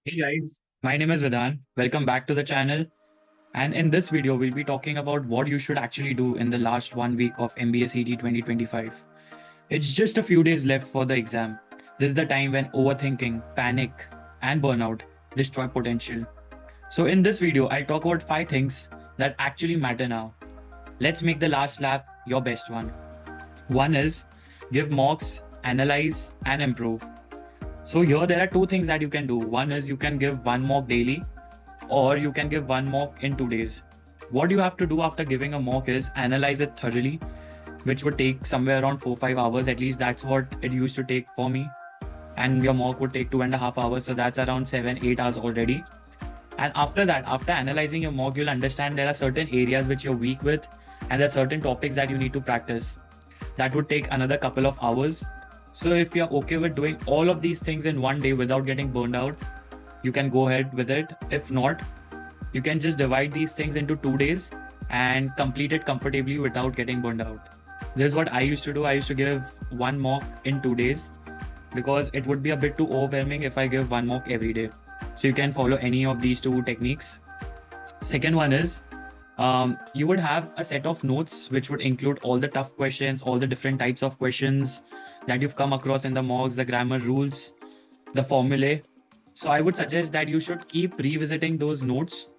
Hey guys, my name is Vedant. Welcome back to the channel. And in this video, we'll be talking about what you should actually do in the last 1 week of MBA CET 2025. It's just a few days left for the exam. This is the time when overthinking, panic, and burnout destroy potential. So in this video, I'll talk about 5 things that actually matter now. Let's make the last lap your best one. One is give mocks, analyze, and improve. So here there are 2 things that you can do. One is you can give one mock daily, or you can give one mock in 2 days. What you have to do after giving a mock is analyze it thoroughly, which would take somewhere around 4-5 hours. At least that's what it used to take for me. And your mock would take 2.5 hours. So that's around 7-8 hours already. And after that, after analyzing your mock, you'll understand there are certain areas which you're weak with, and there are certain topics that you need to practice. That would take another couple of hours. So if you're okay with doing all of these things in one day without getting burned out, you can go ahead with it. If not, you can just divide these things into 2 days and complete it comfortably without getting burned out. This is what I used to do. I used to give one mock in 2 days because it would be a bit too overwhelming if I give one mock every day. So you can follow any of these 2 techniques. Second one is you would have a set of notes which would include all the tough questions, all the different types of questions that you've come across in the mocks, the grammar rules, the formulae. So I would suggest that you should keep revisiting those notes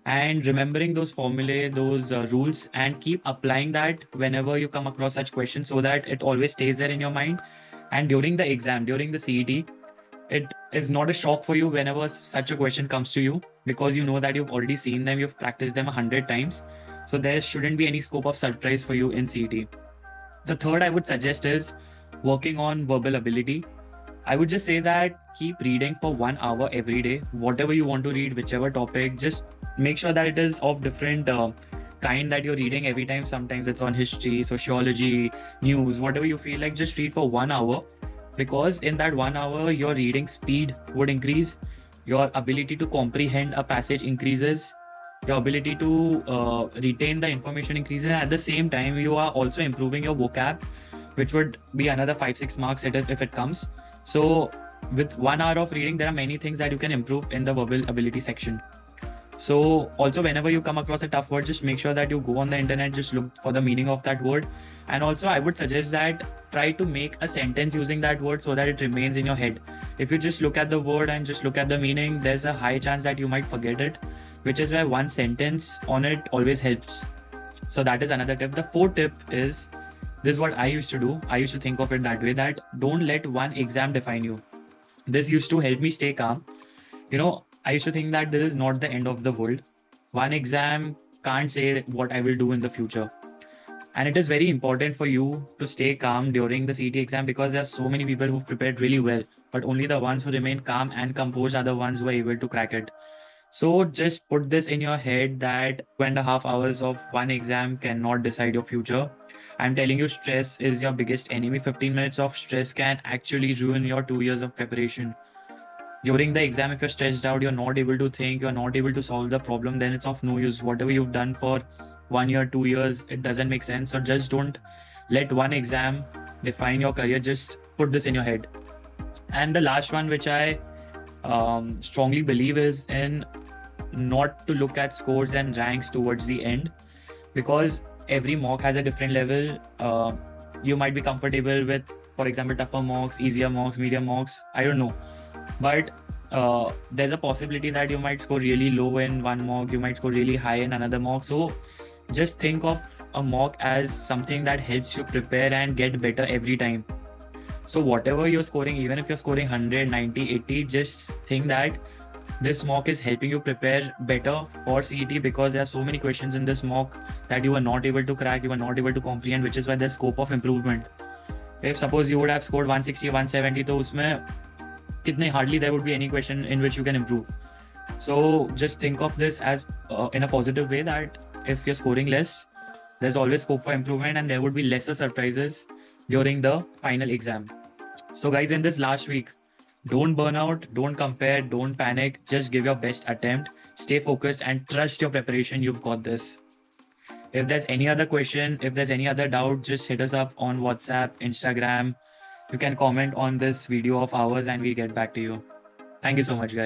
and remembering those formulae, those rules, and keep applying that whenever you come across such questions so that it always stays there in your mind. And during the exam, during the CET, it is not a shock for you whenever such a question comes to you, because you know that you've already seen them, you've practiced them 100 times. So there shouldn't be any scope of surprise for you in CET. The third I would suggest is working on verbal ability. I would just say that keep reading for 1 hour every day, whatever you want to read, whichever topic. Just make sure that it is of different kind that you're reading every time. Sometimes it's on history, sociology, news, whatever you feel like. Just read for 1 hour, because in that 1 hour, your reading speed would increase, your ability to comprehend a passage increases, your ability to retain the information increases, and at the same time, you are also improving your vocab, which would be another 5-6 marks if it comes. So with 1 hour of reading, there are many things that you can improve in the verbal ability section. So also whenever you come across a tough word, just make sure that you go on the internet, just look for the meaning of that word. And also I would suggest that try to make a sentence using that word so that it remains in your head. If you just look at the word and just look at the meaning, there's a high chance that you might forget it, which is why one sentence on it always helps. So that is another tip. The fourth tip is, this is what I used to do. I used to think of it that way, that don't let one exam define you. This used to help me stay calm. I used to think that this is not the end of the world. One exam can't say what I will do in the future. And it is very important for you to stay calm during the CET exam, because there are so many people who've prepared really well, but only the ones who remain calm and composed are the ones who are able to crack it. So just put this in your head that 2.5 hours of one exam cannot decide your future. I'm telling you, stress is your biggest enemy. 15 minutes of stress can actually ruin your 2 years of preparation. During the exam, if you're stressed out, you're not able to think, you're not able to solve the problem, then it's of no use. Whatever you've done for 1 year, 2 years, it doesn't make sense. So just don't let one exam define your career. Just put this in your head. And the last one, which I strongly believe, is in not to look at scores and ranks towards the end, because every mock has a different level. You might be comfortable with, for example, tougher mocks, easier mocks, medium mocks, I don't know. But there's a possibility that you might score really low in one mock, you might score really high in another mock. So just think of a mock as something that helps you prepare and get better every time. So whatever you're scoring, even if you're scoring 100, 90, 80, just think that this mock is helping you prepare better for CET, because there are so many questions in this mock that you are not able to crack, you are not able to comprehend, which is why there's scope of improvement. If suppose you would have scored 160, 170, तो उसमें hardly there would be any question in which you can improve. So just think of this as in a positive way, that if you're scoring less, there's always scope for improvement, and there would be lesser surprises during the final exam. So guys, in this last week, don't burn out, don't compare, don't panic, just give your best attempt, stay focused, and trust your preparation. You've got this. If there's any other question, if there's any other doubt, just hit us up on WhatsApp, Instagram. You can comment on this video of ours and we'll get back to you. Thank you so much, guys.